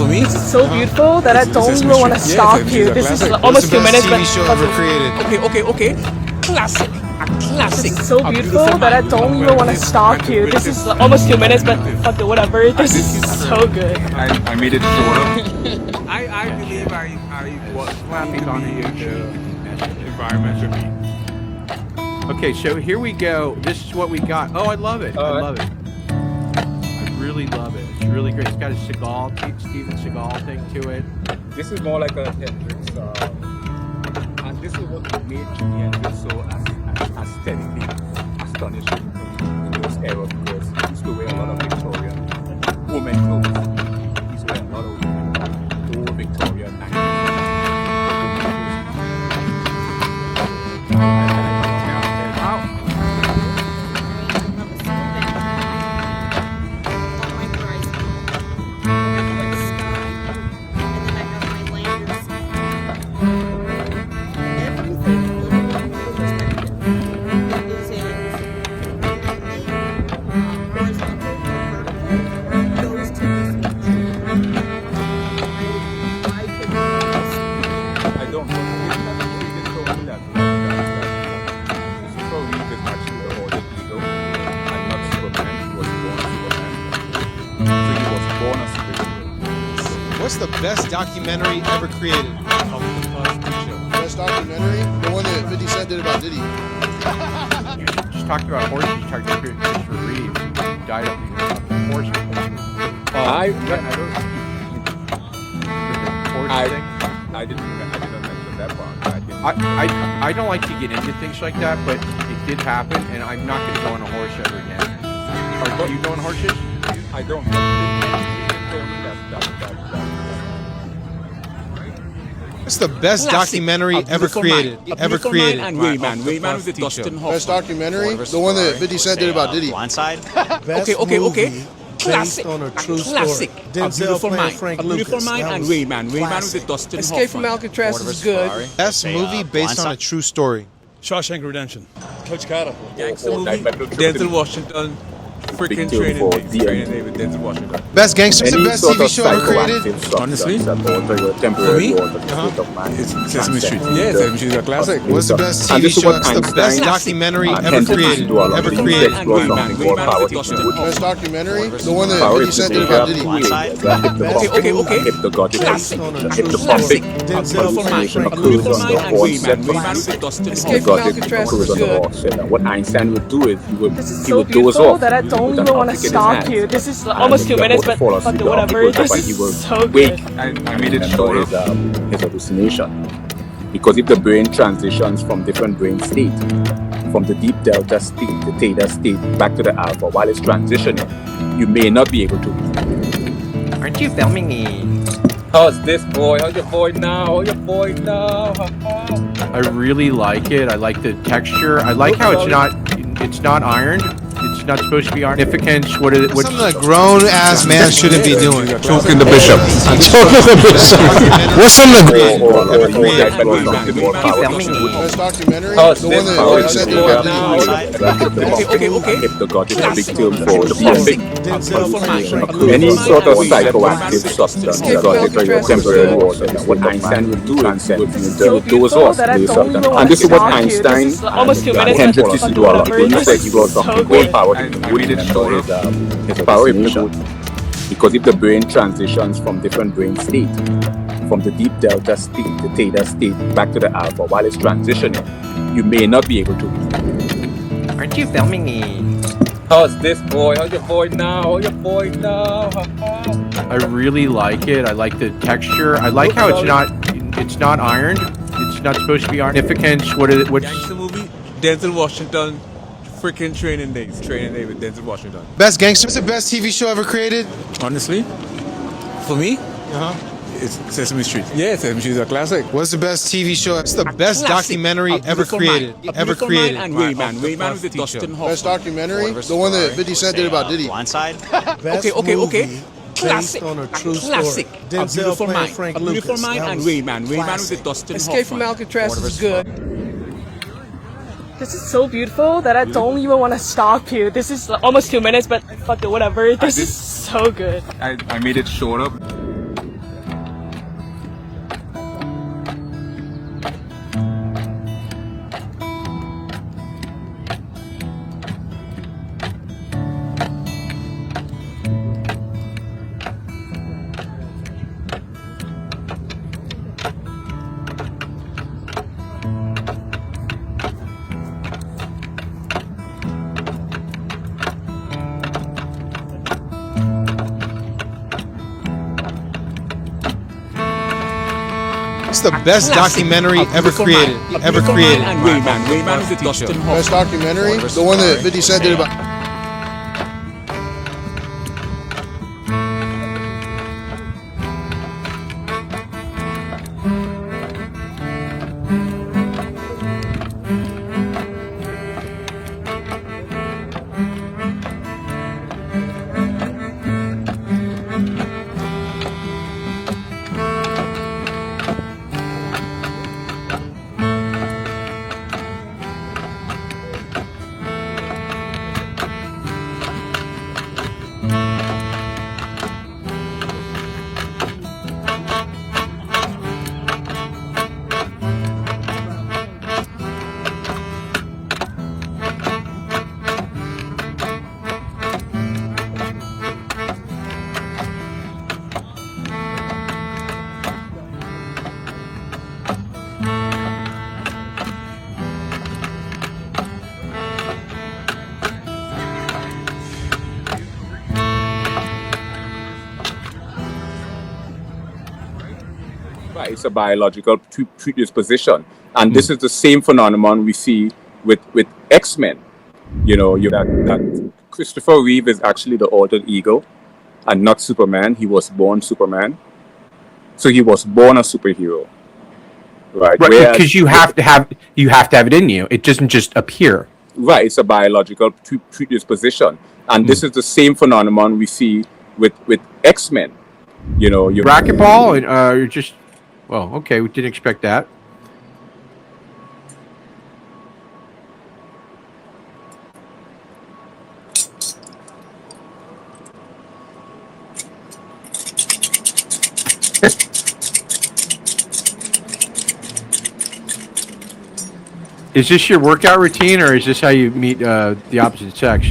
For me? This is so beautiful that I don't even want to stop here. This is almost 2 minutes, but TV show ever created? Okay. Classic. A classic. this is so beautiful that I don't even want to stop here. This is almost 2 minutes, but fuck it, whatever. This is so good. I made it shorter. I believe I was clapping on the environment for me. Okay, so here we go. This is what we got. Oh, I love it. I love it. I really love it. It's really great. It's got a Steven Seagal thing to it. This is more like a Hendrix, and this is what made Jimi Hendrix so aesthetically astonishing in those eras, because he used to wear a lot of Victorian women clothes. He used to wear a lot of old Victorian What's the best documentary ever created? Best documentary? The one that 50 Cent did about Diddy. You just talked about horses. You talked about Christopher Reeve. Died of horses. I didn't mention that part. I don't like to get into things like that, but it did happen, and I'm not going to go on a horse ever again. Are you going horses? I don't. What's the best documentary ever created? And Wayman with the Dustin Hoffman. Best documentary? The one that 50 Cent did about Diddy. Blindside. Okay. Classic. on a true Classic. story. A Denzel Beautiful playing Mind. Frank A Beautiful Lucas. Mind That and was Wayman with the classic. Dustin Escape Hoffman. from Alcatraz is good. Best movie based on a true story. Shawshank Redemption. Coach Carter. Gangster movie. Denzel Washington. Freaking Training Day with Denzel Washington. Best gangster. What's the best TV show ever created? Honestly? For me? It's Sesame Street. Yeah, Sesame Street is a classic. What's the best TV show? What's the best documentary ever created? And Wayman with the Dustin Hoffman. Best documentary? The one that 50 Cent did about Diddy. Okay. Classic. A Beautiful Mind. A Beautiful Mind and Wayman with the Dustin Escape Hoffman. from Alcatraz is good. What Einstein would do is This is he so would doze beautiful off. that I don't even want to stop here. This is almost 2 minutes, but fuck it, whatever. This is so good. I made it shorter. shorter. His hallucination. Because if the brain transitions from different brain states, from the deep delta state, the theta state, back to the alpha, while it's transitioning, you may not be able to. Aren't you filming me? How's this boy? How's your boy now? I really like it. I like the texture. I like how it's not ironed. It's not supposed to be ironed. Significance. What is it? What's Something a grown-ass man shouldn't be doing. choking the bishop? What's something Best documentary? The one that 50 Cent did about Diddy. If the god is a big term for the perfect. Any sort of psychoactive substance, the god is very temporary water. What Einstein would do is he would doze off. And this is what Einstein and Hendrix used to do a lot. When you said he was something going power, his power emission. Because if the brain transitions from different brain states, from the deep delta state, the theta state, back to the alpha, while it's transitioning, you may not be able to. Aren't you filming me? How's this boy? How's your boy now? I really like it. I like the texture. I like how it's not ironed. It's not supposed to be ironed. Significance. What is it? What's Gangster movie. Denzel Washington. Freaking Training Day with Denzel Washington. Best gangster. What's the best TV show ever created? Honestly, for me, it's Sesame Street. Yeah, Sesame Street is a classic. What's the best TV show? What's the best documentary ever created? And Wayman with the Dustin Hoffman. Best documentary? The one that 50 Cent did about Diddy. Blindside. Okay. Classic. on a true Classic. story. A Denzel Beautiful playing Mind. Frank A Beautiful Lucas. Mind That and was Wayman with the classic. Dustin Escape from Hoffman. Alcatraz is good. This is so beautiful that I don't even want to stop here. This is almost 2 minutes, but fuck it, whatever. This is so good. I made it shorter. What's the best documentary ever created? And Rayman. Rayman is the teacher. Best documentary? The one that 50 Cent did about. Right, it's a biological predisposition, and this is the same phenomenon we see with X-Men. You know, that Christopher Reeve is actually the alter ego, and not Superman. He was born Superman, so he was born a superhero. Right, because you have to have it in you. It doesn't just appear. Right, it's a biological predisposition, and this is the same phenomenon we see with X-Men. You know, racquetball, and you're just. Well, okay, we didn't expect that. Is this your workout routine, or is this how you meet the opposite sex?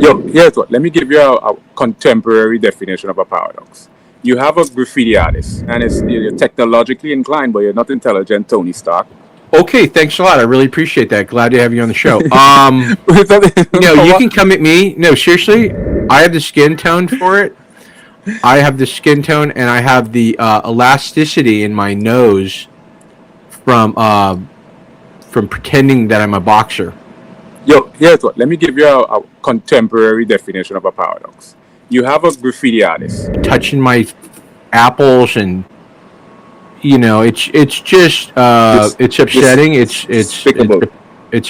Yo, here's what. Let me give you a contemporary definition of a paradox. You have a graffiti artist, and you're technologically inclined, but you're not intelligent, Tony Stark. Okay, thanks a lot. I really appreciate that. Glad to have you on the show. You can come at me. No, seriously, I have the skin tone for it. I have the skin tone, and I have the elasticity in my nose from pretending that I'm a boxer. Yo, here's what. Let me give you a contemporary definition of a paradox. You have a graffiti artist touching my apples, and it's just it's upsetting. It's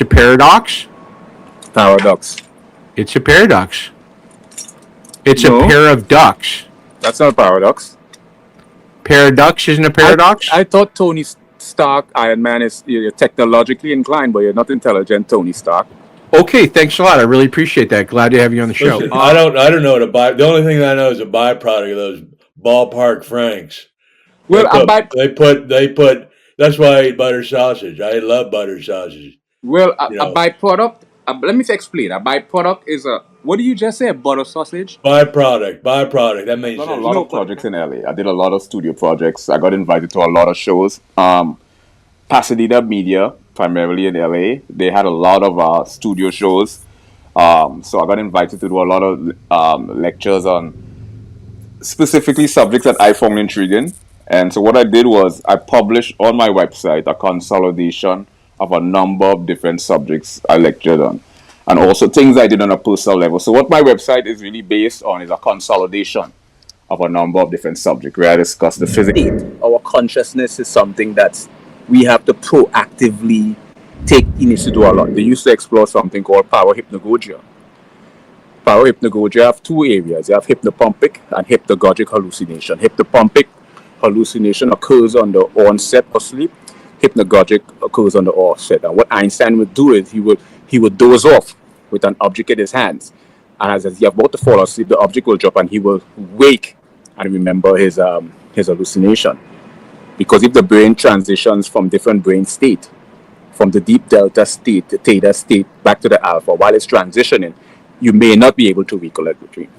a paradox. It's a paradox. It's a pair of ducks. That's not a paradox. Paradox isn't a paradox. I thought Tony Stark, Iron Man, is you're technologically inclined, but you're not intelligent, Tony Stark. Okay, thanks a lot. I really appreciate that. Glad to have you on the show. Listen, I don't know what the only thing I know is a byproduct of those ballpark franks. Well, they put. That's why I eat butter sausage. I love butter sausage. Well, a byproduct. Let me explain. A byproduct is a. What did you just say? A butter sausage? Byproduct. That means I've done a lot of projects in LA. I did a lot of studio projects. I got invited to a lot of shows. Pasadena Media, primarily in LA, they had a lot of studio shows. So I got invited to do a lot of lectures on specifically subjects that I found intriguing. And so what I did was I published on my website a consolidation of a number of different subjects I lectured on, and also things I did on a personal level. So what my website is really based on is a consolidation of a number of different subjects where I discuss the physics. Our consciousness is something that we have to proactively take initiative to a lot. They used to explore something called parahypnagogia. Parahypnagogia have two areas. You have hypnopompic and hypnagogic hallucination. Hypnopompic hallucination occurs on the onset of sleep. Hypnagogic occurs on the offset. And what Einstein would do is he would doze off with an object in his hands. And as he's about to fall asleep, the object will drop and he will wake and remember his hallucination. Because if the brain transitions from different brain state, from the deep delta state, the theta state, back to the alpha, while it's transitioning, you may not be able to recollect the dream.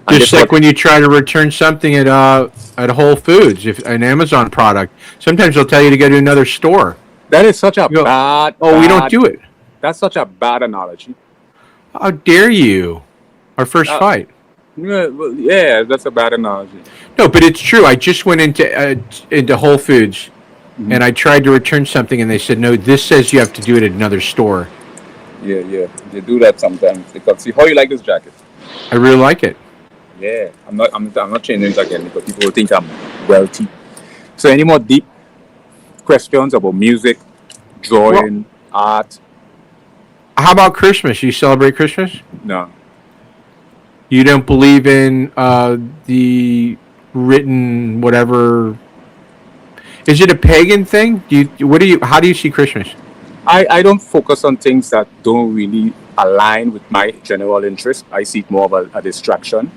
And just like when you try to return something at Whole Foods, if an Amazon product, sometimes they'll tell you to go to another store. That is such a bad. We don't do it. That's such a bad analogy. How dare you? Our first fight. Yeah, that's a bad analogy. No, but it's true. I just went into Whole Foods and I tried to return something, and they said, no, this says you have to do it at another store. Yeah. They do that sometimes. Because see, how you like this jacket? I really like it. Yeah, I'm not changing it again because people will think I'm wealthy. So any more deep questions about music, drawing, art? How about Christmas? You celebrate Christmas? No. You don't believe in the written whatever? Is it a pagan thing? How do you see Christmas? I don't focus on things that don't really align with my general interest. I see it more of a distraction.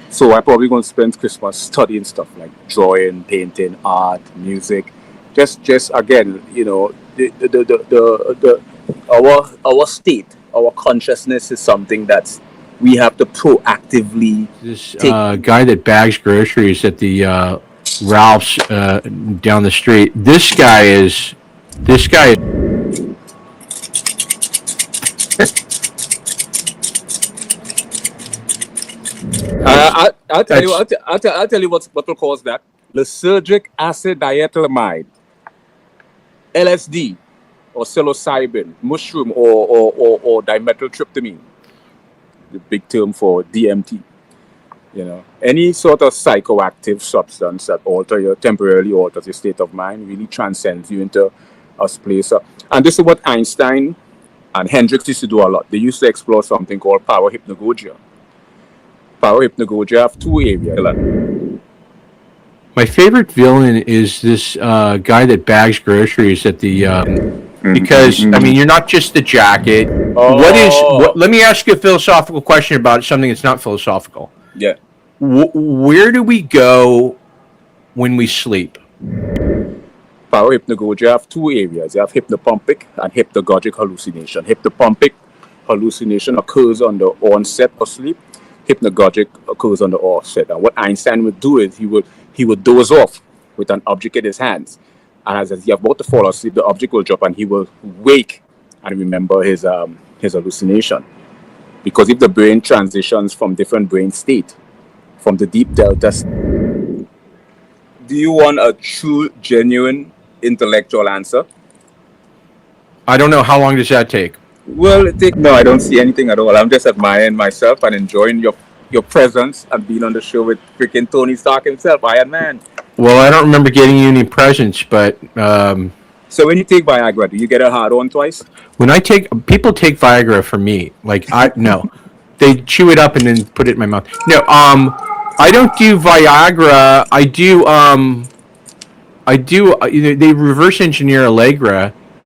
So I'm probably going to spend Christmas studying stuff like drawing, painting, art, music. Just again, you know, our state, our consciousness is something that we have to proactively This guy that bags groceries at the Ralph's down the street. This guy is. I'll tell you what will cause that. Lysergic acid diethylamide, LSD, or psilocybin, mushroom, or dimethyltryptamine, the big term for DMT. You know, any sort of psychoactive substance that temporarily alters your state of mind really transcends you into a place. And this is what Einstein and Hendrix used to do a lot. They used to explore something called parahypnagogia. Parahypnagogia have two areas. My favorite villain is this guy that bags groceries at the because I mean you're not just the jacket. Let me ask you a philosophical question about something that's not philosophical. Yeah. Where do we go when we sleep? Parahypnagogia have two areas. You have hypnopompic and hypnagogic hallucination. Hypnopompic hallucination occurs on the onset of sleep. Hypnagogic occurs on the offset. And what Einstein would do is he would doze off with an object in his hands. And as he's about to fall asleep, the object will drop and he will wake and remember his hallucination. Because if the brain transitions from different brain state, from the deep delta, do you want a true, genuine, intellectual answer? I don't know. How long does that take? Well, no, I don't see anything at all. I'm just admiring myself and enjoying your presence and being on the show with freaking Tony Stark himself, Iron Man. Well, I don't remember getting you any presents, but so when you take Viagra, do you get a hard on twice? When people take Viagra for me, like no, they chew it up and then put it in my mouth. No, I don't do Viagra. I do. They reverse engineer Allegra